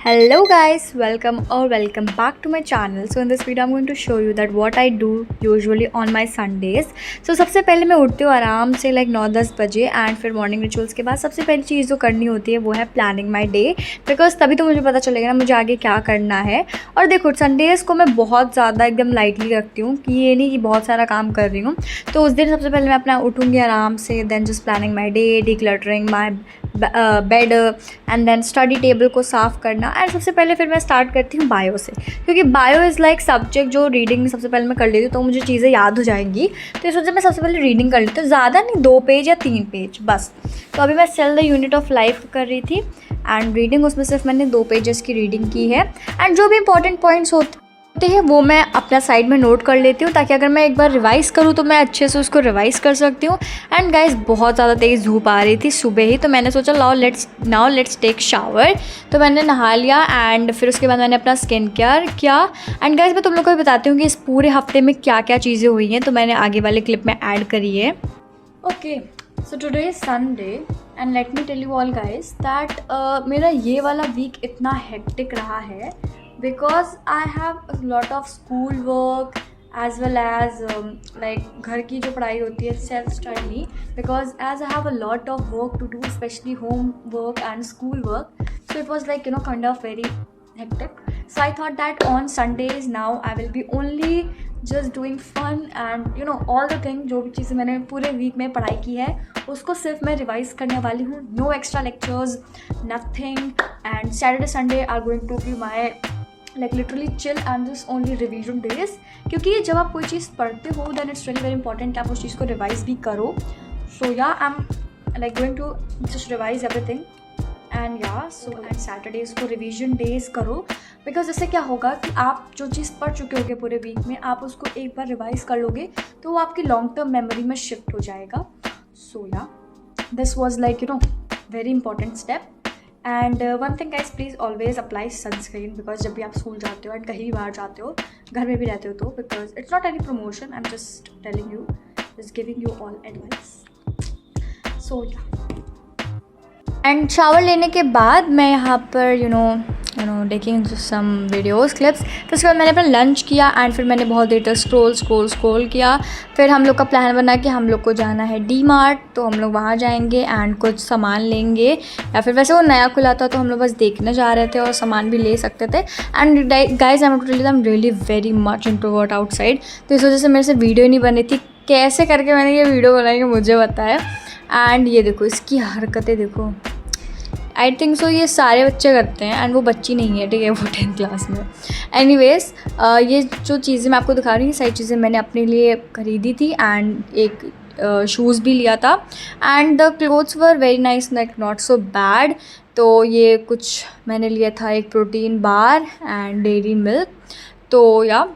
Hello guys, welcome back to my channel. So in this video I'm going to show you that what I do usually on my Sundays. So सबसे पहले मैं उठती हूँ आराम से 9-10 बजे and फिर मॉर्निंग रिचुअल्स के बाद सबसे पहली चीज़ जो करनी होती है वो है प्लानिंग माय डे, बिकॉज तभी तो मुझे पता चलेगा ना मुझे आगे क्या करना है। और देखो संडेज़ को मैं बहुत ज़्यादा एकदम लाइटली रखती हूँ कि ये नहीं कि बहुत सारा काम कर रही हूँ। तो उस दिन सबसे पहले मैं अपना उठूँगी आराम से, then just planning my day, decluttering my bed and then study table को साफ़ करना। एंड सबसे पहले फिर मैं स्टार्ट करती हूँ बायो से, क्योंकि बायो इज़ लाइक सब्जेक्ट जो रीडिंग सबसे पहले मैं कर लेती हूँ तो मुझे चीज़ें याद हो जाएंगी। तो इस वजह से मैं सबसे पहले रीडिंग कर लेती हूँ, ज़्यादा नहीं, 2 पेज या 3 पेज बस। तो अभी मैं cell the unit of life कर रही थी एंड रीडिंग उसमें सिर्फ मैंने 2 पेजेस की रीडिंग की है। एंड जो भी इंपॉर्टेंट पॉइंट्स होते हैं वो मैं अपना साइड में नोट कर लेती हूँ, ताकि अगर मैं एक बार रिवाइज़ करूँ तो मैं अच्छे से उसको रिवाइज़ कर सकती हूँ। एंड गाइस बहुत ज़्यादा तेज़ धूप आ रही थी सुबह ही, तो मैंने सोचा नाउ लेट्स टेक शावर। तो मैंने नहा लिया एंड फिर उसके बाद मैंने अपना स्किन केयर किया। एंड गाइस मैं तुम लोग को भी बताती हूँ कि इस पूरे हफ्ते में क्या क्या चीज़ें हुई हैं, तो मैंने आगे वाले क्लिप में ऐड करी है। Okay, so today is Sunday and let me tell you all guys that मेरा ये वाला वीक इतना हेक्टिक रहा है because I have a lot of school work as well as like घर की जो पढ़ाई होती है, self study, because as I have a lot of work to do, especially home work and school work, so it was like kind of very hectic. So I thought that on Sundays now I will be only just doing fun and all the thing, जो भी चीज़ें मैंने पूरे week में पढ़ाई की है उसको सिर्फ मैं रिवाइज़ करने वाली हूँ। No extra lectures, nothing, and Saturday Sunday are going to be my like literally chill and just only revision days, क्योंकि जब आप कोई चीज़ पढ़ते हो then it's really very important आप उस चीज़ को रिवाइज़ भी करो। So yeah, I'm like going to just revise everything and yeah, so and Saturdays को revision days करो, because इससे क्या होगा कि आप जो चीज़ पढ़ चुके होगे पूरे वीक में आप उसको एक बार रिवाइज़ कर लोगे तो वो आपकी लॉन्ग टर्म मेमोरी में शिफ्ट हो जाएगा। So yeah, this was like very important step. And one thing guys, please always apply sunscreen, because जब भी आप स्कूल जाते हो एंड कहीं भी बाहर जाते हो, घर में भी रहते हो, तो because it's not any promotion, I am just telling you, just giving you all advice. So and shower लेने के बाद मैं यहाँ पर टेकिंग सम वीडियोज़ क्लिप्स। तो उसके बाद मैंने अपना लंच किया एंड फिर मैंने बहुत देर तक स्क्रॉल किया। फिर हम लोग का प्लान बना कि हम लोग को जाना है डी मार्ट, तो हम लोग वहाँ जाएंगे एंड कुछ सामान लेंगे, या फिर वैसे वो नया खुला था तो हम लोग बस देखने जा रहे थे और सामान भी ले सकते थे। And guys I am really very much introvert outside, तो इस वजह से मेरे से वीडियो नहीं बनी थी। कैसे करके मैंने ये वीडियो बनाई है मुझे बताया। एंड ये देखो इसकी हरकतें देखो, आई थिंक सो ये सारे बच्चे करते हैं एंड वो बच्ची नहीं है, ठीक है, वो 10th क्लास में। एनीवेज ये जो चीज़ें मैं आपको दिखा रही हूँ सारी चीज़ें मैंने अपने लिए खरीदी थी एंड एक शूज़ भी लिया था and the clothes were very nice, like not so bad. तो ये कुछ मैंने लिया था, एक protein bar and dairy milk. तो या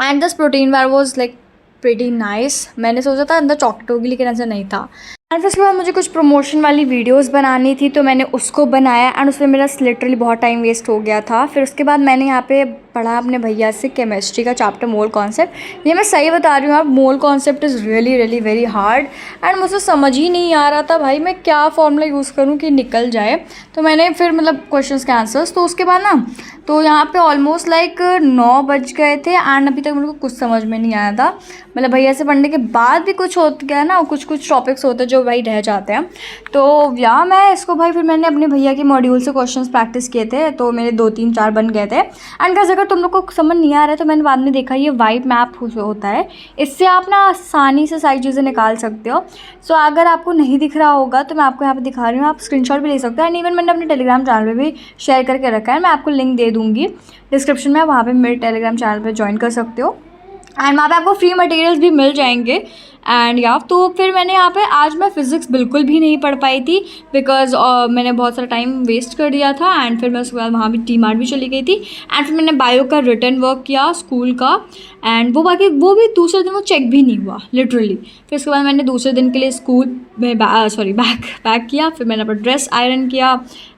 and this protein bar was like pretty nice. मैंने सोचा था अंदर चॉकलेट होगी लेकिन ऐसा नहीं था। एंड फिर उसके बाद मुझे कुछ प्रमोशन वाली वीडियोस बनानी थी तो मैंने उसको बनाया एंड उसमें मेरा लिटरली बहुत टाइम वेस्ट हो गया था। फिर उसके बाद मैंने यहाँ पे पढ़ा अपने भैया से केमिस्ट्री का चैप्टर मोल कॉन्सेप्ट। ये मैं सही बता रही हूँ आप, mole concept is really very hard and मुझे समझ ही नहीं आ रहा था भाई मैं क्या फॉर्मूला यूज़ करूँ कि निकल जाए। तो मैंने फिर क्वेश्चंस के आंसर्स, तो उसके बाद ना तो यहाँ पे ऑलमोस्ट लाइक 9 बज गए थे एंड अभी तक मेरे को कुछ समझ में नहीं आया था। भैया से पढ़ने के बाद भी कुछ हो गया ना, कुछ टॉपिक्स होते हैं जो भाई रह जाते हैं। तो या मैं इसको भाई फिर मैंने अपने भैया के मॉड्यूल से क्वेश्चंस प्रैक्टिस किए थे, तो मेरे 2-3-4 बन गए थे। एंड गाइस अगर तुम लोग को समझ नहीं आ रहा है तो मैंने बाद में देखा ये वाइट मैप होता है, इससे आप ना आसानी से सारी चीज़ें निकाल सकते हो। सो अगर आपको नहीं दिख रहा होगा तो मैं आपको यहाँ पे दिखा रही हूँ, आप स्क्रीनशॉट भी ले सकते हो। एंड इवन मैंने अपने टेलीग्राम चैनल पर भी शेयर करके रखा है, मैं आपको लिंक दे दूँगी डिस्क्रिप्शन में, वहाँ पे मेरे टेलीग्राम चैनल पे ज्वाइन कर सकते हो एंड वहाँ पे आपको फ्री मटेरियल्स भी मिल जाएंगे। एंड या तो फिर मैंने यहाँ पे आज मैं फ़िज़िक्स बिल्कुल भी नहीं पढ़ पाई थी बिकॉज मैंने बहुत सारा टाइम वेस्ट कर दिया था। एंड फिर मैं उसके बाद वहाँ भी डी मार्ट भी चली गई थी एंड फिर मैंने बायो का रिटर्न वर्क किया स्कूल का एंड वो भी दूसरे दिन वो चेक भी नहीं हुआ लिटरली। फिर उसके बाद मैंने दूसरे दिन के लिए स्कूल में बैक किया, फिर मैंने अपना ड्रेस आयरन किया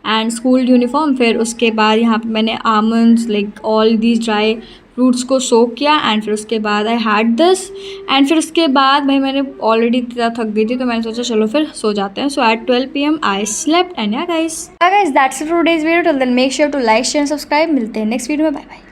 एंड स्कूल यूनिफॉर्म। फिर उसके बाद यहाँ पे मैंने almonds like all these dry fruits को सोक किया एंड फिर उसके बाद आई हैड दिस एंड फिर उसके बाद भाई मैंने ऑलरेडी इतना थक गई थी तो मैंने सोचा चलो फिर सो जाते हैं. So at 12 PM I slept and yeah guys that's it for today's video. Till then make sure to like share subscribe. मिलते हैं नेक्स्ट वीडियो में. Bye bye.